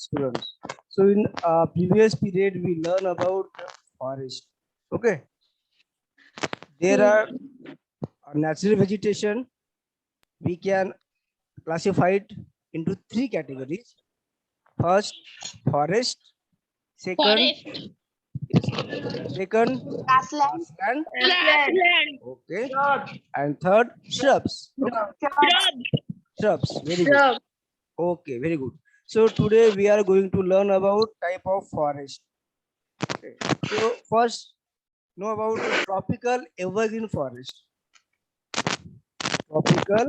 students. So in previous period we learn about forest. Okay, there are natural vegetation. We can classify it into three categories. First, forest. Second, Forest. second, Grassland. grassland. Grassland. Okay, and third, shrubs. Okay, Shrub. shrubs. Very good. Shrub. Okay, very good. So today we are going to learn about type of forest. Okay. So first, know about the tropical evergreen forest. Tropical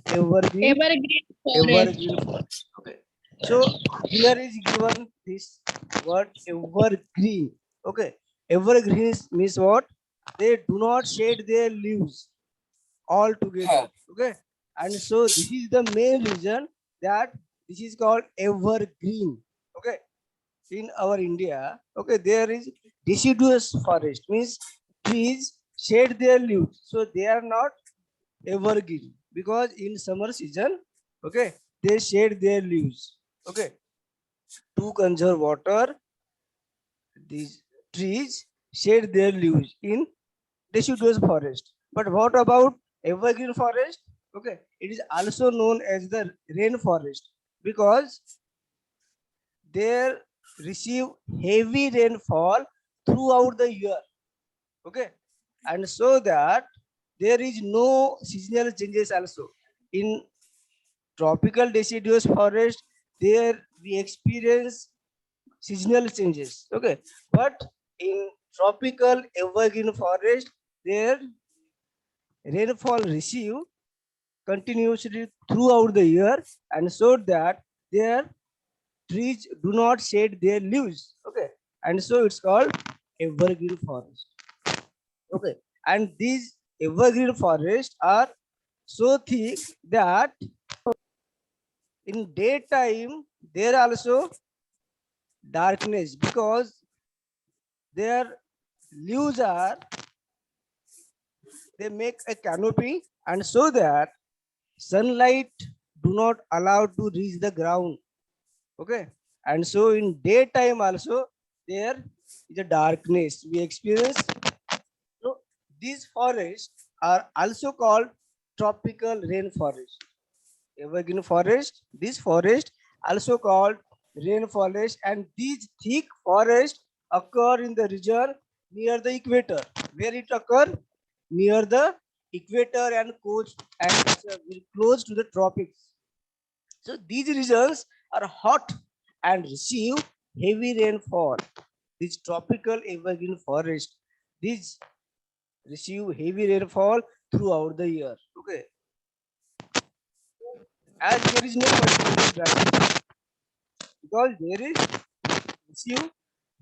evergreen Evergreen evergreen forest. forest. Okay. So here is given this word evergreen. Okay. Evergreen means what? They do not shed their leaves all together. Okay. And so this is the main reason that this is called evergreen. Okay. In our India, okay, there is deciduous forest means trees shed their leaves, so they are not evergreen because in summer season, okay, they shed their leaves. Okay, to conserve water, these trees shed their leaves in deciduous forest. But what about evergreen forest? Okay, it is also known as the rainforest because they receive heavy rainfall throughout the year. Okay, and so that there is no seasonal changes also. In tropical deciduous forest, there we experience seasonal changes. Okay, but in tropical evergreen forest, there rainfall receive continuously throughout the year, and so that their trees do not shed their leaves. Okay, and so it's called evergreen forest. Okay, and these evergreen forests are so thick that in daytime there also darkness because their leaves are, they make a canopy, and so that sunlight do not allow to reach the ground. Okay, and so in daytime also there is a darkness we experience. So these forests are also called tropical rainforest. Evergreen forest, this forest also called rainforest, and these thick forests occur in the region near the equator. Where it occur? Near the equator and coast, and it's, very close to the tropics. So these regions are hot and receive heavy rainfall. This tropical evergreen forest, these receive heavy rainfall throughout the year. Okay, as there is no particular dry, because there is receive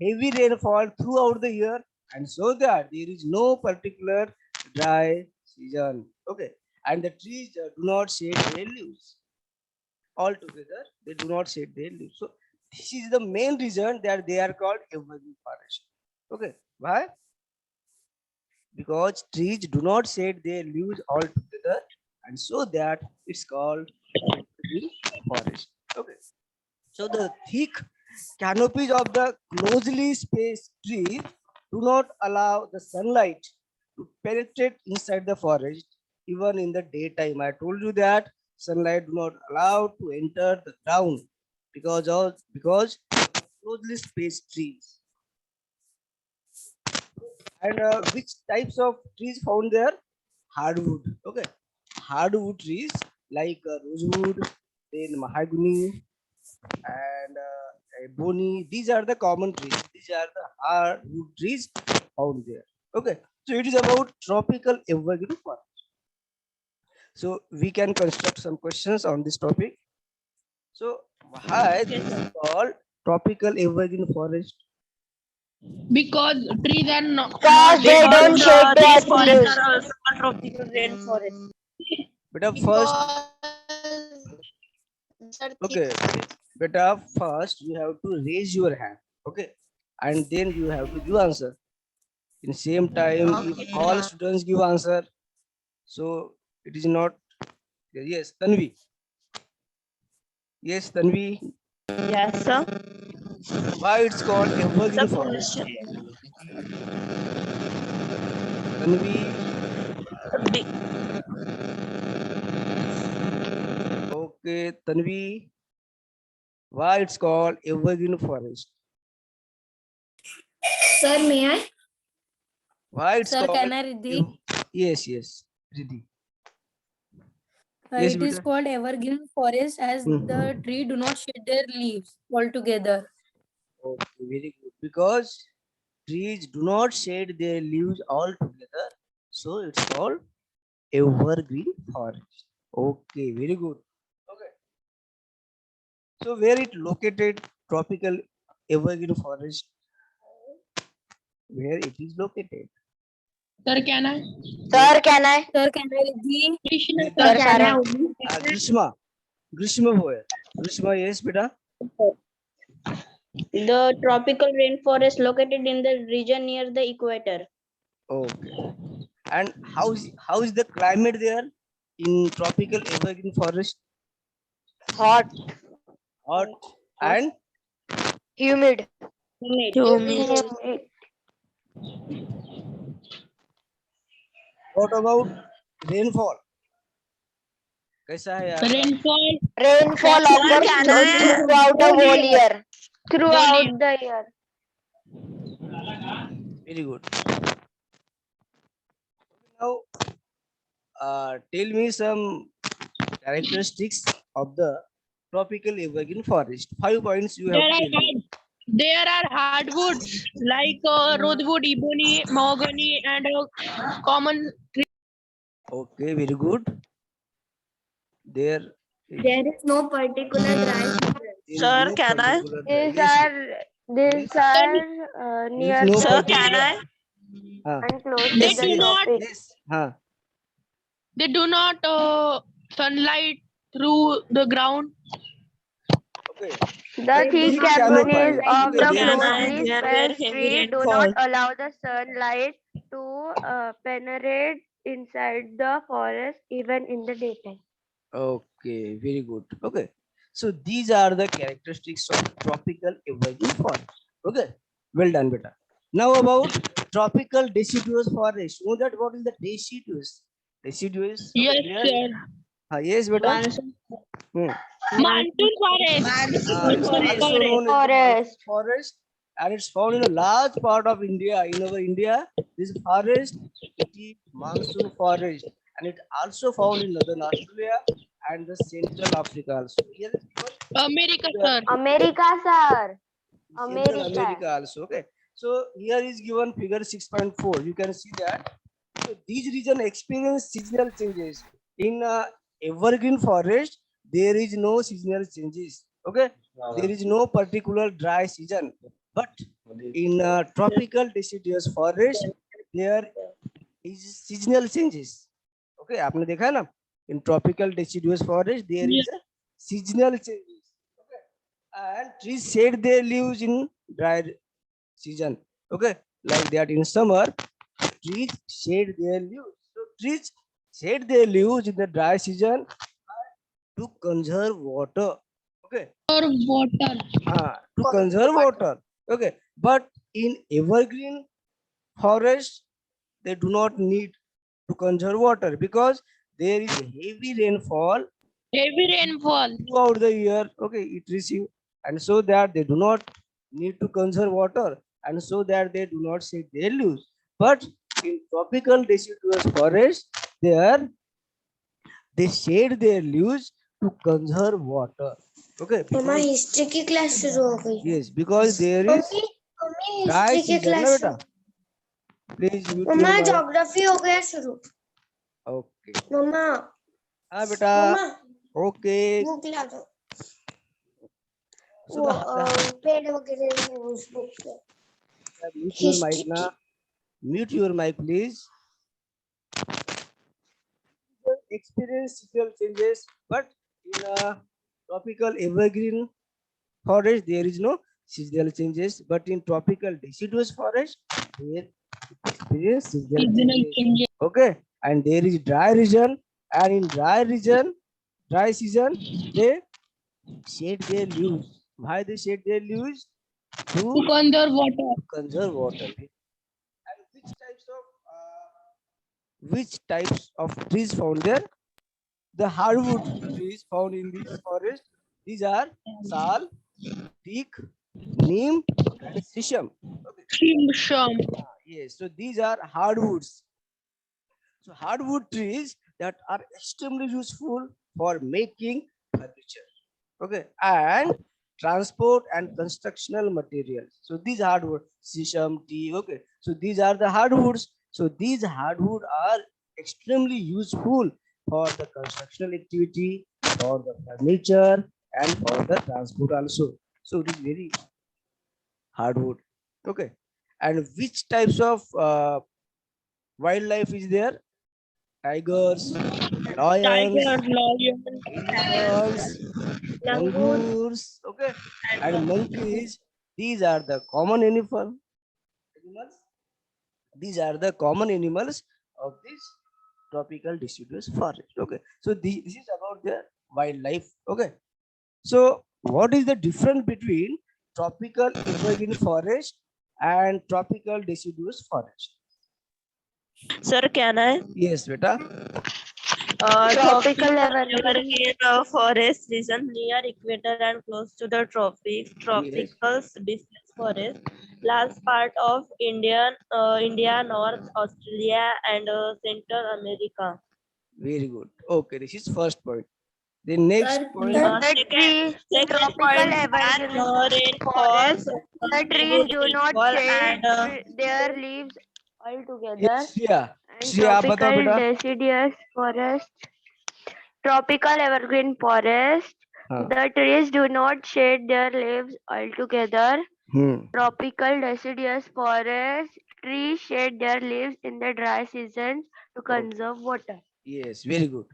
heavy rainfall throughout the year, and so that there is no particular dry season. Okay, and the trees do not shed their leaves altogether. They do not shed their leaves. So this is the main reason that they are called evergreen forest. Okay, why? Because trees do not shed their leaves altogether, and so that it's called evergreen forest. Okay, so the thick canopies of the closely spaced trees do not allow the sunlight to penetrate inside the forest even in the daytime. I told you that sunlight do not allow to enter the ground because closely spaced trees. And which types of trees found there? Hardwood. Okay, hardwood trees like rosewood, then mahogany, and ebony. These are the common trees. These are the hardwood trees found there. Okay, so it is about tropical evergreen forest. So we can construct some questions on this topic. So why this is called tropical evergreen forest? Because trees are not. Because they don't shed their These forests leaves. are also called tropical rainforest. But first, okay, but first you have to raise your hand. Okay, and then you have to give answer. In same time, if all students give answer, so it is not. Yes, Tanvi. Yes, Tanvi. Yes, sir. Why it's called evergreen Sir, forest? police. Tanvi, Be- okay, Tanvi, why it's called evergreen forest? Sir, may I? Why it's Sir, called? can I read it? Yes, yes, Riddhi. Yes, It is beta. called evergreen forest as Hmm. the tree do not shed their leaves altogether. Okay, very good. Because trees do not shed their leaves all together, so it's called evergreen forest. Okay, very good. Okay. So where it located? Tropical evergreen forest. Where it is located? Sir, can I? Sir, can I? Sir, can I read the? Krishna, Yes, sir, Sir, can I? sorry. Grishma. Grishma where? Grishma, yes, beta. The tropical rainforest located in the region near the equator. Okay. And how is the climate there in tropical evergreen forest? Hot, Hot Hot. and humid. Humid. what about rainfall? कैसा है यहाँ का? Rainfall, Rainfall Sir, occurs can I? throughout the whole year. Throughout the year. Very good. Now, tell me some characteristics of the tropical evergreen forest. 5 points you have there to are tell me. there are hardwoods like rosewood, ebony, mahogany, and common. Okay, very good. There is, There is no particular dry season. there is Sir, no can I? particular These yes, are these yes. are There is near no Sir, can particular. I? and close They to the do not. tropic. Yes. Huh. They do not sunlight through the ground. Okay. The They thick need canopies canopy. of Okay, the they Can need I? closely There were spaced heavy trees do rainfall. not allow the sunlight to penetrate inside the forest even in the daytime. Okay, very good. Okay. So these are the characteristics of tropical evergreen forest. Okay. Well done, beta. Now about tropical deciduous forest. Know that what is the deciduous? Deciduous. Okay, Yes, there. sir. Yes, beta. Monsoon, Hmm. monsoon forest. It's Monsoon also forest. known as the Forest. forest, and it's found in a large part of India. In our India, this forest it is monsoon forest, and it also found in northern Australia and the Central Africa also. Here is given America, the sir. America, sir. Central America. America also. Okay, so here is given figure 6.4. You can see that. So these region experience seasonal changes. In evergreen forest, there is no seasonal changes. Okay, there is no particular dry season. But in tropical deciduous forest, there is seasonal changes. Okay, आपने देखा है ना? In tropical deciduous forest, there Yes. is a seasonal changes. Okay, and trees shed their leaves in dry season. Okay, like that in summer, trees shed their leaves. So trees shed their leaves in the dry season to conserve water. Okay, Or water. to conserve water. Okay, but in evergreen forest, they do not need to conserve water because there is heavy rainfall Heavy rainfall. throughout the year. Okay, it receive, and so that they do not need to conserve water, and so that they do not shed their leaves. But in tropical deciduous forest, there they shed their leaves to conserve water. Okay, mama because history की class शुरू हो गई yes, because there is mummy mummy dry history की season. Na class beta, please mute mama your mic. Geography हो गया शुरू Okay, mama हाँ beta. Mama Okay, book ला दो so वो the पेड़ वगैरह वो उस बुक पे mute your mic history na. Mute your mic, please. Experience seasonal changes, but in a tropical evergreen forest, there is no seasonal changes. But in tropical deciduous forest, there experience seasonal Seasonal changes. changes. Okay, and there is dry region, and in dry region, dry season, they shed their leaves. Why they shed their leaves? To To conserve water. conserve water. And which types of trees found there? The hardwood trees found in this forest. These are sal, teak, neem, and shisham. Okay. Shimsham. Yes, so these are hardwoods. So hardwood trees that are extremely useful for making furniture. Okay, and transport and constructional materials. So these hardwood, shisham, tea. Okay, so these are the hardwoods. So these hardwood are extremely useful for the constructional activity, for the furniture, and for the transport also. So it is very hardwood. Okay, and which types of wildlife is there? Tigers, lions, Tiger, lion, elephants, langurs, okay, and monkeys. These are the common animals. These are the common animals of this tropical deciduous forest. Okay, so this is about the wildlife. Okay, so what is the difference between tropical evergreen forest and tropical deciduous forest? Sir, can I? Yes, beta. Tropical evergreen. Evergreen forest region near equator and close to the tropics. Yes, Tropical deciduous forest, large part of India, North Australia, and Central America. very good. Okay, this is first point. The next point. The Second tropical point evergreen that rainfalls, the trees do not rainfall shade and their leaves altogether. Yes, Shreya. And Shreya, आप बताओ tropical बेटा. deciduous forest, tropical evergreen forest, हाँ. the trees do not shade their leaves altogether. Tropical deciduous forest, trees shade their leaves in the dry seasons to conserve water. Yes, very good.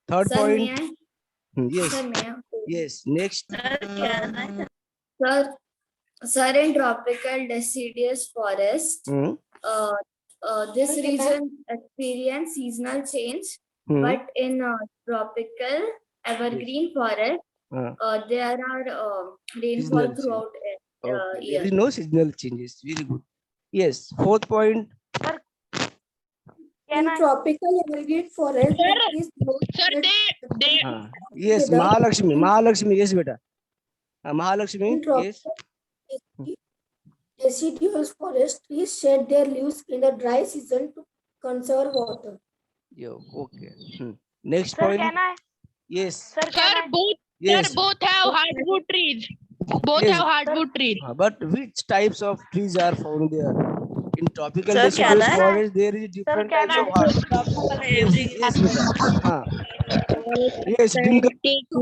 Third Sir, point. may I? Yes, Sir, may I? yes. Next. Sir, sir, in tropical deciduous forest, Hmm. this region experience seasonal change, Hmm. but in tropical evergreen forest, हाँ. there are Seasonal rainfall change. throughout Okay. There year. is no seasonal changes. Very good. Yes. Fourth point. In tropical evergreen forest, Sir, the trees don't sir, shade they हाँ. Yes, together. Mahalakshmi. Mahalakshmi. Yes, beta. Mahalakshmi. In tropical Yes. deciduous forest, trees shed their leaves in the dry season to conserve water. Yo. Okay. Next Sir, point. can I? Yes. Sir, can sir, I? Yes. both have hardwood trees. Both Yes. have hardwood trees. But which types of trees are found there? In tropical Sir, deciduous can I? forest, there is different can types I? of hardwood. Yes, yes, beta. हाँ. Yes, Dimka.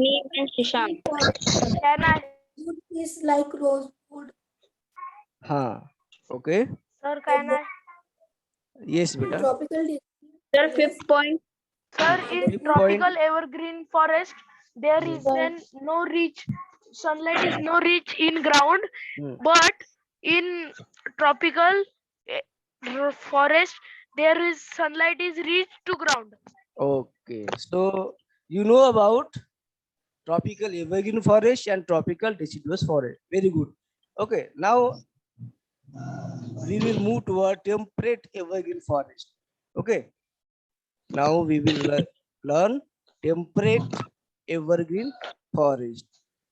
Neem and shisham. Can I? Wood is like rosewood. हाँ. Okay. Sir, can I? Yes, In beta. tropical Sir, fifth point. Sir, in Fifth tropical point. evergreen forest, there is then no reach. Sunlight is no reach in ground, Hmm. but in tropical forest, there is sunlight is reached to ground. Okay. So you know about tropical evergreen forest and tropical deciduous forest. Very good. Okay. Now we will move toward temperate evergreen forest. Okay. Now we will learn temperate evergreen forest.